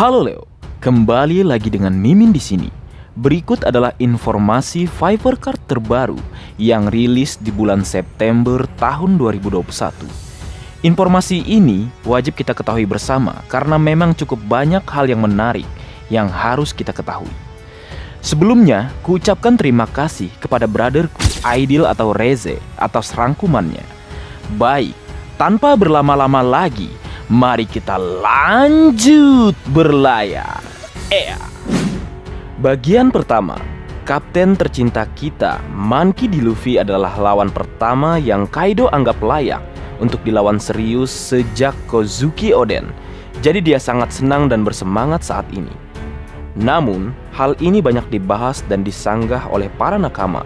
Halo Leo, kembali lagi dengan Mimin di sini. Berikut adalah informasi Fiverr Card terbaru yang rilis di bulan September tahun 2021. Informasi ini wajib kita ketahui bersama karena memang cukup banyak hal yang menarik yang harus kita ketahui. Sebelumnya, kuucapkan terima kasih kepada brotherku Aidil atau Reze atas rangkumannya. Baik, tanpa berlama-lama lagi, mari kita lanjut berlayar. Bagian pertama, kapten tercinta kita, Monkey D. Luffy adalah lawan pertama yang Kaido anggap layak untuk dilawan serius sejak Kozuki Oden. Jadi dia sangat senang dan bersemangat saat ini. Namun, hal ini banyak dibahas dan disanggah oleh para nakama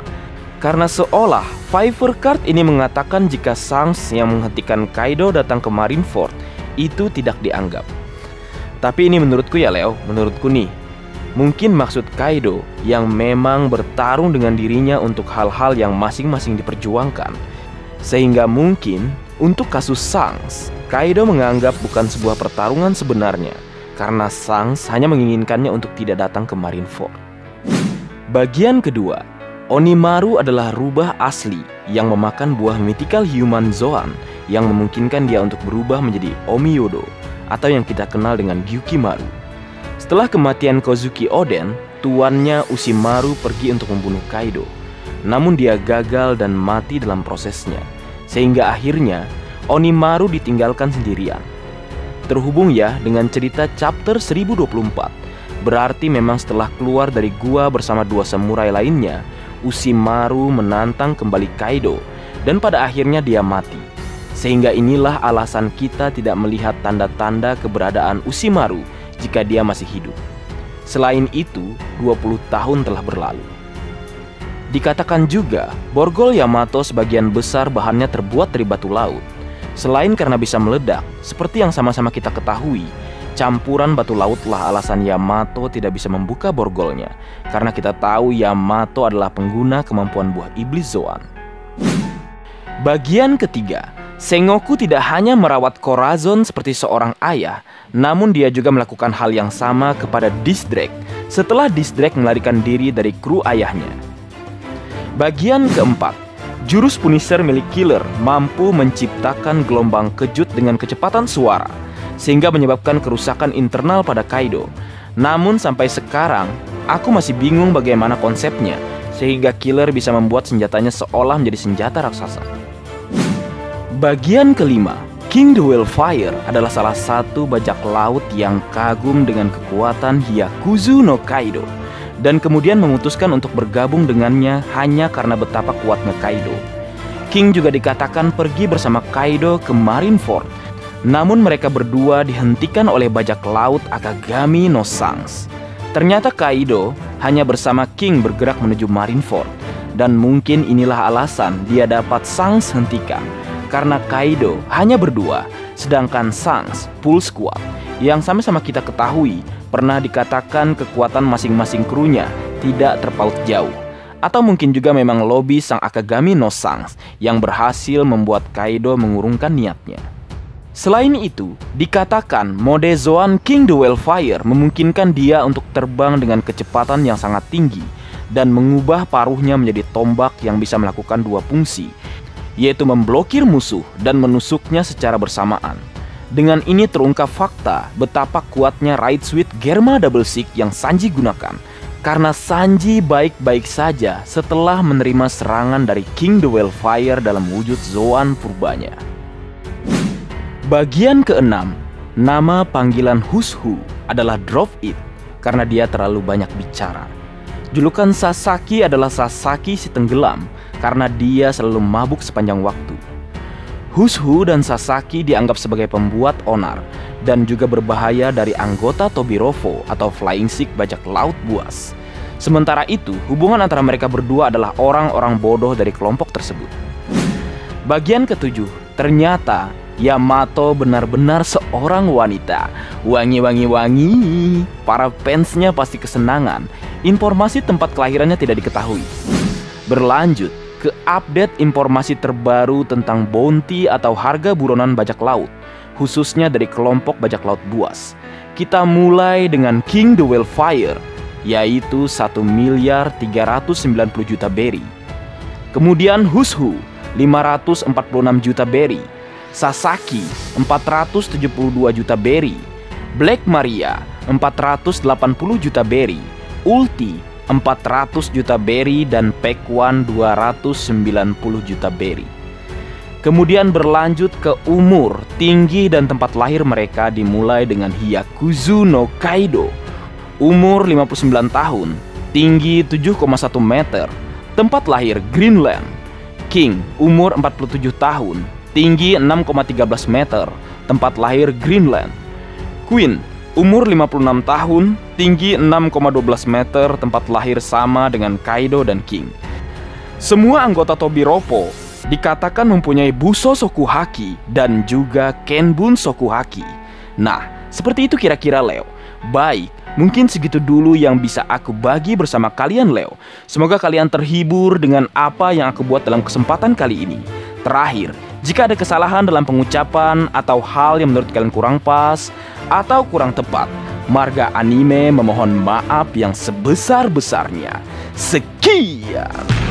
karena seolah Fiverr Card ini mengatakan jika Shanks yang menghentikan Kaido datang ke Marineford itu tidak dianggap. Tapi ini menurutku ya Leo, menurutku nih, mungkin maksud Kaido yang memang bertarung dengan dirinya untuk hal-hal yang masing-masing diperjuangkan. Sehingga mungkin untuk kasus Shanks, Kaido menganggap bukan sebuah pertarungan sebenarnya karena Shanks hanya menginginkannya untuk tidak datang ke Marineford. Bagian kedua, Onimaru adalah rubah asli yang memakan buah mythical human Zoan yang memungkinkan dia untuk berubah menjadi Omiyodo atau yang kita kenal dengan Gyukimaru. Setelah kematian Kozuki Oden, tuannya Ushimaru pergi untuk membunuh Kaido. Namun dia gagal dan mati dalam prosesnya, sehingga akhirnya Onimaru ditinggalkan sendirian. Terhubung ya dengan cerita chapter 1024, berarti memang setelah keluar dari gua bersama dua samurai lainnya, Ushimaru menantang kembali Kaido dan pada akhirnya dia mati. Sehingga inilah alasan kita tidak melihat tanda-tanda keberadaan Ushimaru jika dia masih hidup. Selain itu, 20 tahun telah berlalu. Dikatakan juga, borgol Yamato sebagian besar bahannya terbuat dari batu laut. Selain karena bisa meledak, seperti yang sama-sama kita ketahui, campuran batu lautlah alasan Yamato tidak bisa membuka borgolnya. Karena kita tahu Yamato adalah pengguna kemampuan buah iblis Zoan. Bagian ketiga, Sengoku tidak hanya merawat Corazon seperti seorang ayah, namun dia juga melakukan hal yang sama kepada Disc Drake setelah Disc Drake melarikan diri dari kru ayahnya. Bagian keempat, jurus Punisher milik Killer mampu menciptakan gelombang kejut dengan kecepatan suara, sehingga menyebabkan kerusakan internal pada Kaido. Namun sampai sekarang, aku masih bingung bagaimana konsepnya, sehingga Killer bisa membuat senjatanya seolah menjadi senjata raksasa. Bagian kelima, King the Whale-Fire adalah salah satu bajak laut yang kagum dengan kekuatan Hyakuzu no Kaido dan kemudian memutuskan untuk bergabung dengannya hanya karena betapa kuatnya Kaido. King juga dikatakan pergi bersama Kaido ke Marineford, namun mereka berdua dihentikan oleh bajak laut Akagami no Shanks. Ternyata Kaido hanya bersama King bergerak menuju Marineford, dan mungkin inilah alasan dia dapat Shanks hentikan. Karena Kaido hanya berdua, sedangkan Shanks full squad yang sama-sama kita ketahui pernah dikatakan kekuatan masing-masing krunya tidak terpaut jauh. Atau mungkin juga memang lobby sang Akagami no Shanks yang berhasil membuat Kaido mengurungkan niatnya. Selain itu, dikatakan mode Zoan King the Whale-Fire memungkinkan dia untuk terbang dengan kecepatan yang sangat tinggi dan mengubah paruhnya menjadi tombak yang bisa melakukan dua fungsi, yaitu memblokir musuh dan menusuknya secara bersamaan. Dengan ini terungkap fakta betapa kuatnya Right Sweet Germa Double Six yang Sanji gunakan, karena Sanji baik-baik saja setelah menerima serangan dari King the Whale-Fire dalam wujud Zoan purbanya. Bagian keenam, nama panggilan Hushu adalah Drop It karena dia terlalu banyak bicara. Julukan Sasaki adalah Sasaki si tenggelam karena dia selalu mabuk sepanjang waktu. Hushu dan Sasaki dianggap sebagai pembuat onar dan juga berbahaya dari anggota Tobirovo atau Flying Sick bajak laut buas. Sementara itu, hubungan antara mereka berdua adalah orang-orang bodoh dari kelompok tersebut. Bagian ketujuh, ternyata Yamato benar-benar seorang wanita. Wangi. Para fansnya pasti kesenangan. Informasi tempat kelahirannya tidak diketahui. Berlanjut ke update informasi terbaru tentang bounty atau harga buronan bajak laut. khususnya dari kelompok bajak laut buas. Kita mulai dengan King the Wildfire, yaitu 1.390 juta berry. Kemudian Who's Who, 546 juta berry. Sasaki, 472 juta berry. Black Maria, 480 juta berry. Ulti, 400 juta berry. Dan Pack-1, 290 juta berry. Kemudian berlanjut ke umur, tinggi, dan tempat lahir mereka dimulai dengan Hyakuzu no Kaido. Umur 59 tahun, tinggi 7,1 meter, tempat lahir Greenland. King, umur 47 tahun, tinggi 6,13 meter, tempat lahir Greenland. Queen, umur 56 tahun, tinggi 6,12 meter, tempat lahir sama dengan Kaido dan King. Semua anggota Tobiroppo dikatakan mempunyai Buso Sokuhaki dan juga Kenbun Sokuhaki. Nah, seperti itu kira-kira Leo. Baik, mungkin segitu dulu yang bisa aku bagi bersama kalian Leo. Semoga kalian terhibur dengan apa yang aku buat dalam kesempatan kali ini. Terakhir, jika ada kesalahan dalam pengucapan atau hal yang menurut kalian kurang pas atau kurang tepat, Marga Anime memohon maaf yang sebesar-besarnya. Sekian.